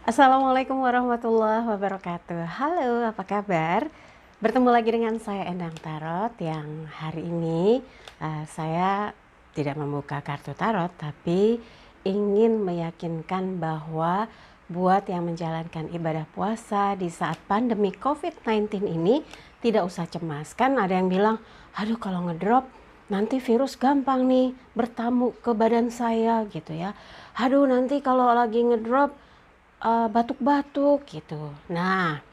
Assalamualaikum warahmatullahi wabarakatuh. Halo, apa kabar? Bertemu lagi dengan saya Endang Tarot yang hari ini saya tidak membuka kartu tarot, tapi ingin meyakinkan bahwa buat yang menjalankan ibadah puasa di saat pandemi COVID-19 ini tidak usah cemas. Kan ada yang bilang, aduh kalau ngedrop nanti virus gampang nih bertamu ke badan saya gitu ya. Aduh nanti kalau lagi ngedrop batuk-batuk gitu. Nah,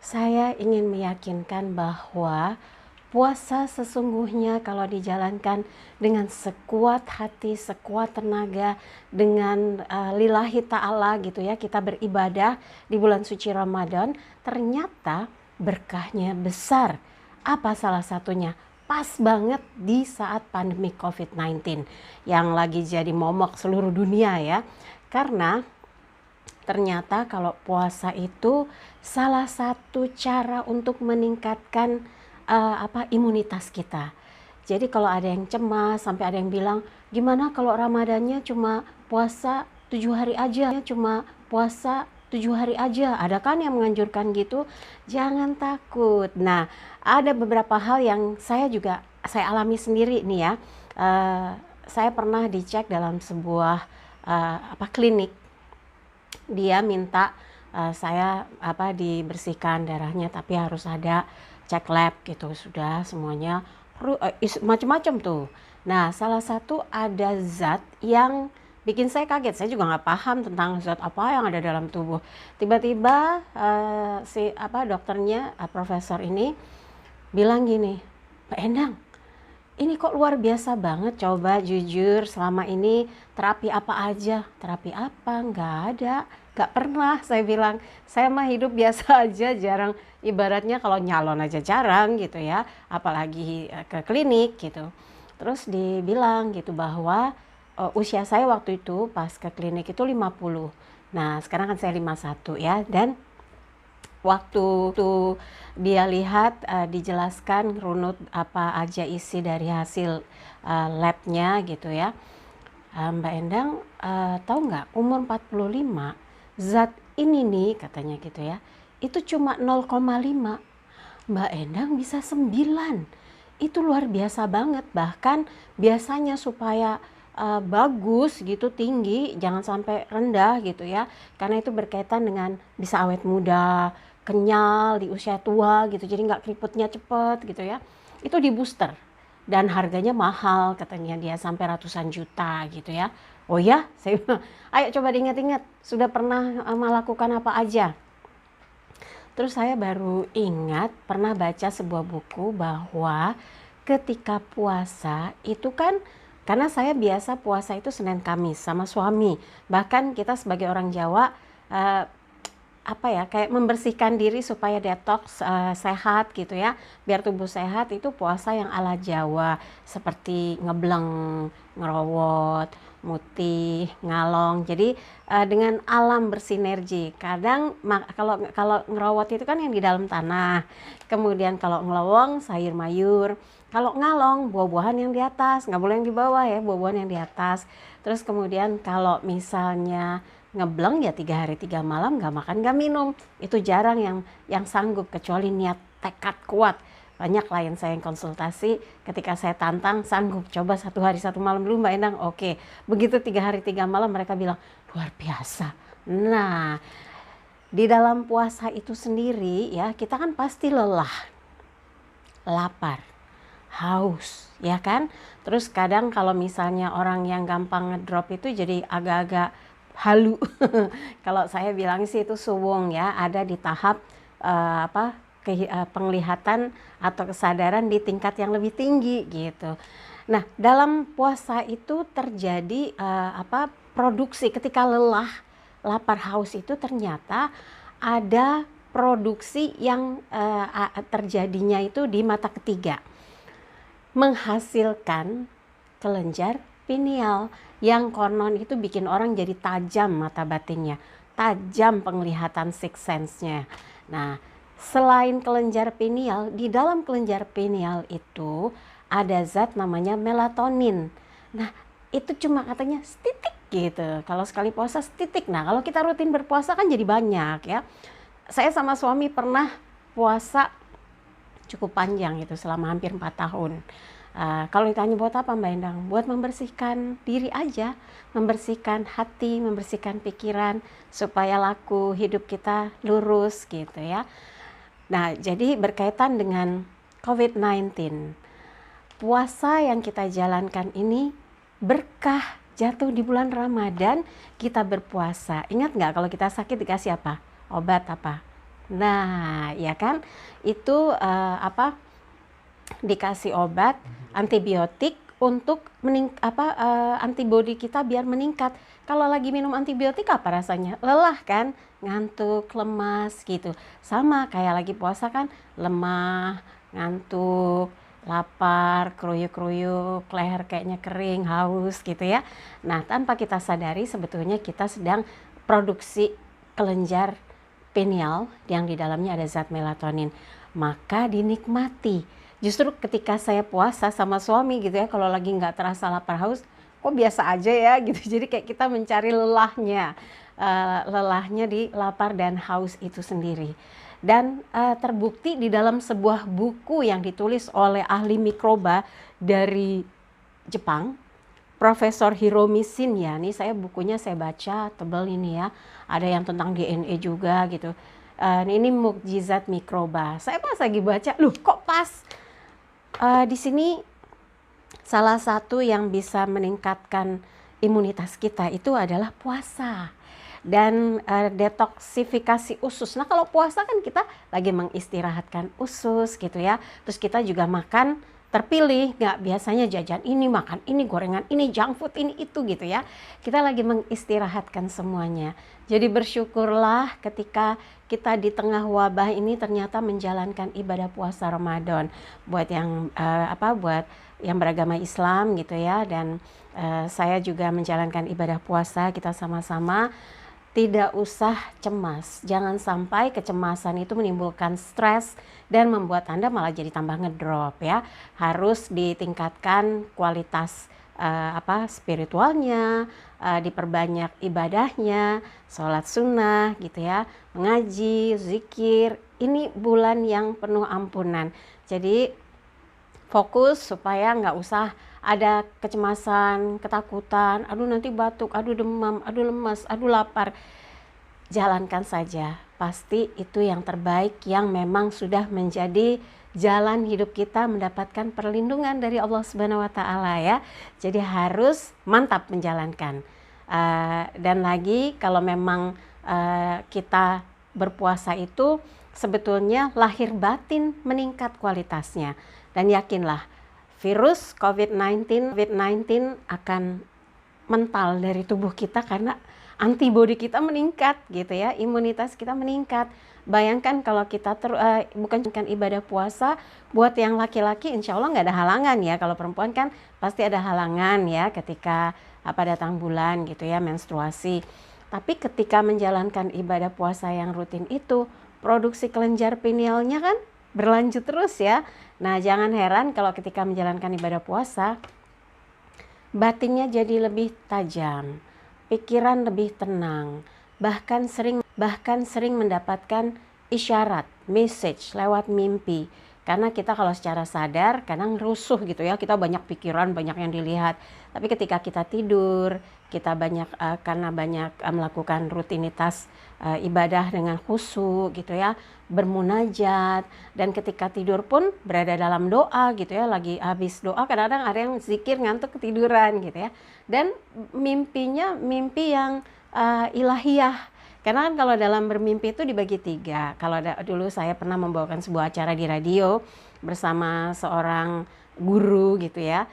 saya ingin meyakinkan bahwa puasa sesungguhnya kalau dijalankan dengan sekuat hati, sekuat tenaga, dengan lillahi ta'ala gitu ya, kita beribadah di bulan suci Ramadan, ternyata berkahnya besar. Apa salah satunya? Pas banget di saat pandemi COVID-19 yang lagi jadi momok seluruh dunia ya. Karena ternyata kalau puasa itu salah satu cara untuk meningkatkan imunitas kita. Jadi kalau ada yang cemas, sampai ada yang bilang, gimana kalau Ramadannya cuma puasa 7 hari aja, ada kan yang menganjurkan gitu. Jangan takut. Nah, ada beberapa hal yang saya alami sendiri nih ya. Saya pernah dicek dalam sebuah klinik. Dia minta saya dibersihkan darahnya, tapi harus ada cek lab gitu. Sudah semuanya macam-macam tuh. Nah, salah satu ada zat yang bikin saya kaget. Saya juga nggak paham tentang zat apa yang ada dalam tubuh. Tiba-tiba dokternya, profesor ini bilang gini, Mbak Endang, ini kok luar biasa banget, coba jujur selama ini terapi apa aja? Terapi apa? Nggak ada, nggak pernah. Saya bilang, saya mah hidup biasa aja, jarang, ibaratnya kalau nyalon aja jarang gitu ya, apalagi ke klinik gitu. Terus dibilang gitu bahwa usia saya waktu itu pas ke klinik itu 50. Nah sekarang kan saya 51 ya, dan waktu dia lihat dijelaskan runut apa aja isi dari hasil labnya gitu ya. Mbak Endang tahu nggak, umur 45 zat ini nih katanya gitu ya, itu cuma 0,5. Mbak Endang bisa 9. Itu luar biasa banget. Bahkan biasanya supaya bagus gitu, tinggi, jangan sampai rendah gitu ya, karena itu berkaitan dengan bisa awet muda, kenyal di usia tua gitu, jadi nggak keriputnya cepet gitu ya. Itu di booster dan harganya mahal katanya, dia sampai ratusan juta gitu ya. Oh ya, saya bilang, ayo coba diingat-ingat, sudah pernah melakukan apa aja. Terus saya baru ingat pernah baca sebuah buku bahwa ketika puasa itu kan, karena saya biasa puasa itu Senin Kamis sama suami. Bahkan kita sebagai orang Jawa kayak membersihkan diri supaya detox, sehat gitu ya, biar tubuh sehat. Itu puasa yang ala Jawa, seperti ngebleng, ngerowot, mutih, ngalong. Jadi dengan alam bersinergi. Kadang kalau ngerowot itu kan yang di dalam tanah, kemudian kalau ngelowong sayur mayur, kalau ngalong buah-buahan yang di atas, nggak boleh yang di bawah ya, buah-buahan yang di atas. Terus kemudian kalau misalnya ngebleng ya 3 hari 3 malam nggak makan nggak minum. Itu jarang yang sanggup, kecuali niat tekad kuat. Banyak klien saya yang konsultasi, ketika saya tantang, sanggup coba 1 hari 1 malam dulu Mbak Endang. Oke, begitu 3 hari 3 malam mereka bilang luar biasa. Nah, di dalam puasa itu sendiri ya, kita kan pasti lelah, lapar, haus ya kan. Terus kadang kalau misalnya orang yang gampang ngedrop itu jadi agak-agak halu. Kalau saya bilang sih itu suwung ya, ada di tahap penglihatan atau kesadaran di tingkat yang lebih tinggi gitu. Nah, dalam puasa itu terjadi produksi ketika lelah, lapar, haus, itu ternyata ada produksi yang terjadinya itu di mata ketiga, menghasilkan kelenjar pineal yang konon itu bikin orang jadi tajam mata batinnya, tajam penglihatan sixth sense-nya. Nah, selain kelenjar pineal, di dalam kelenjar pineal itu ada zat namanya melatonin. Nah, itu cuma katanya setitik gitu. Kalau sekali puasa setitik. Nah, kalau kita rutin berpuasa kan jadi banyak ya. Saya sama suami pernah puasa cukup panjang itu selama hampir 4 tahun. Kalau ditanya buat apa Mbak Endang? Buat membersihkan diri aja, membersihkan hati, membersihkan pikiran, supaya laku hidup kita lurus gitu ya. Nah, jadi berkaitan dengan COVID-19, puasa yang kita jalankan ini berkah, jatuh di bulan Ramadan kita berpuasa. Ingat nggak kalau kita sakit dikasih apa? Obat apa? Nah, ya kan? Itu dikasih obat antibiotik untuk antibodi kita biar meningkat. Kalau lagi minum antibiotik apa rasanya? Lelah kan? Ngantuk, lemas gitu. Sama kayak lagi puasa kan, lemah, ngantuk, lapar, kruyuk-kruyuk, leher kayaknya kering, haus gitu ya. Nah, tanpa kita sadari sebetulnya kita sedang produksi kelenjar pineal yang di dalamnya ada zat melatonin. Maka dinikmati. Justru ketika saya puasa sama suami gitu ya, kalau lagi nggak terasa lapar haus, kok biasa aja ya gitu. Jadi kayak kita mencari lelahnya di lapar dan haus itu sendiri. Dan terbukti di dalam sebuah buku yang ditulis oleh ahli mikroba dari Jepang, Profesor Hiromi Shinya. Nih bukunya saya baca, tebal ini ya. Ada yang tentang DNA juga gitu. Ini mukjizat mikroba. Saya pas lagi baca, loh kok pas di sini salah satu yang bisa meningkatkan imunitas kita itu adalah puasa dan detoksifikasi usus. Nah, kalau puasa kan kita lagi mengistirahatkan usus gitu ya. Terus kita juga makan terpilih, nggak biasanya jajan ini, makan ini, gorengan ini, junk food ini, itu gitu ya. Kita lagi mengistirahatkan semuanya. Jadi bersyukurlah ketika kita di tengah wabah ini ternyata menjalankan ibadah puasa Ramadan. Buat yang buat yang beragama Islam gitu ya, dan saya juga menjalankan ibadah puasa, kita sama-sama. Tidak usah cemas, jangan sampai kecemasan itu menimbulkan stres dan membuat Anda malah jadi tambah ngedrop ya. Harus ditingkatkan kualitas spiritualnya, diperbanyak ibadahnya, sholat sunnah gitu ya, mengaji, zikir. Ini bulan yang penuh ampunan. Jadi fokus supaya nggak usah ada kecemasan, ketakutan, aduh nanti batuk, aduh demam, aduh lemas, aduh lapar. Jalankan saja, pasti itu yang terbaik yang memang sudah menjadi jalan hidup kita mendapatkan perlindungan dari Allah Subhanahu wa Ta'ala ya. Jadi harus mantap menjalankan. Dan lagi kalau memang kita berpuasa itu sebetulnya lahir batin meningkat kualitasnya. Dan yakinlah virus COVID-19 akan mental dari tubuh kita karena antibodi kita meningkat gitu ya, imunitas kita meningkat. Bayangkan kalau kita bukan ibadah puasa, buat yang laki-laki insya Allah nggak ada halangan ya. Kalau perempuan kan pasti ada halangan ya ketika datang bulan gitu ya, menstruasi. Tapi ketika menjalankan ibadah puasa yang rutin itu, produksi kelenjar pinealnya kan berlanjut terus ya. Nah, jangan heran kalau ketika menjalankan ibadah puasa, batinnya jadi lebih tajam, pikiran lebih tenang, bahkan sering mendapatkan isyarat, message lewat mimpi. Karena kita kalau secara sadar kadang rusuh gitu ya, kita banyak pikiran, banyak yang dilihat. Tapi ketika kita tidur, kita karena banyak melakukan rutinitas ibadah dengan khusyuk gitu ya, bermunajat, dan ketika tidur pun berada dalam doa gitu ya, lagi habis doa kadang-kadang ada yang zikir ngantuk ketiduran gitu ya, dan mimpinya mimpi yang ilahiyah. Karena kan kalau dalam bermimpi itu dibagi 3. Kalau dulu saya pernah membawakan sebuah acara di radio bersama seorang guru gitu ya,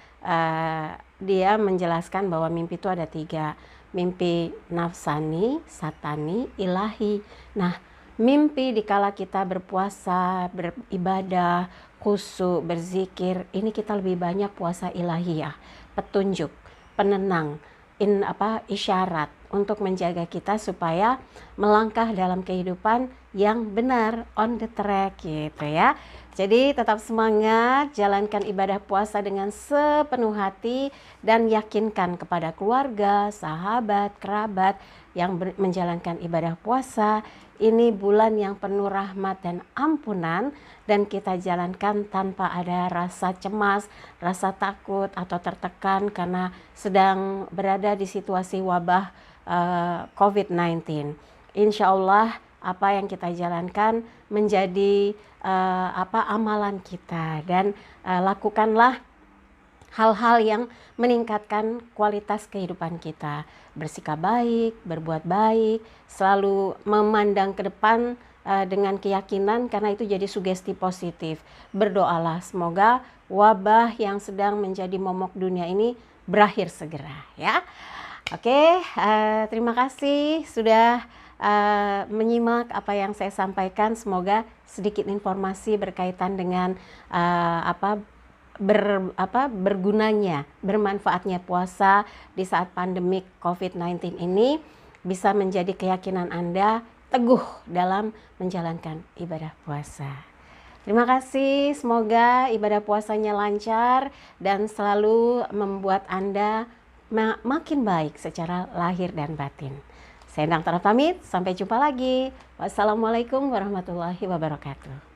dia menjelaskan bahwa mimpi itu ada 3. Mimpi nafsani, satani, ilahi. Nah, mimpi dikala kita berpuasa, beribadah, khusyuk, berzikir, ini kita lebih banyak puasa ilahiyah, petunjuk, penenang, isyarat untuk menjaga kita supaya melangkah dalam kehidupan yang benar, on the track gitu ya. Jadi tetap semangat, jalankan ibadah puasa dengan sepenuh hati dan yakinkan kepada keluarga, sahabat, kerabat yang menjalankan ibadah puasa. Ini bulan yang penuh rahmat dan ampunan dan kita jalankan tanpa ada rasa cemas, rasa takut atau tertekan karena sedang berada di situasi wabah COVID-19. Insya Allah apa yang kita jalankan menjadi amalan kita dan lakukanlah hal-hal yang meningkatkan kualitas kehidupan kita, bersikap baik, berbuat baik, selalu memandang ke depan dengan keyakinan karena itu jadi sugesti positif. Berdoalah semoga wabah yang sedang menjadi momok dunia ini berakhir segera ya. Oke, terima kasih sudah menyimak apa yang saya sampaikan. Semoga sedikit informasi berkaitan dengan bergunanya, bermanfaatnya puasa di saat pandemik COVID-19 ini bisa menjadi keyakinan Anda teguh dalam menjalankan ibadah puasa. Terima kasih, semoga ibadah puasanya lancar dan selalu membuat Anda makin baik secara lahir dan batin. Saya Endang Taraf pamit, sampai jumpa lagi. Wassalamualaikum warahmatullahi wabarakatuh.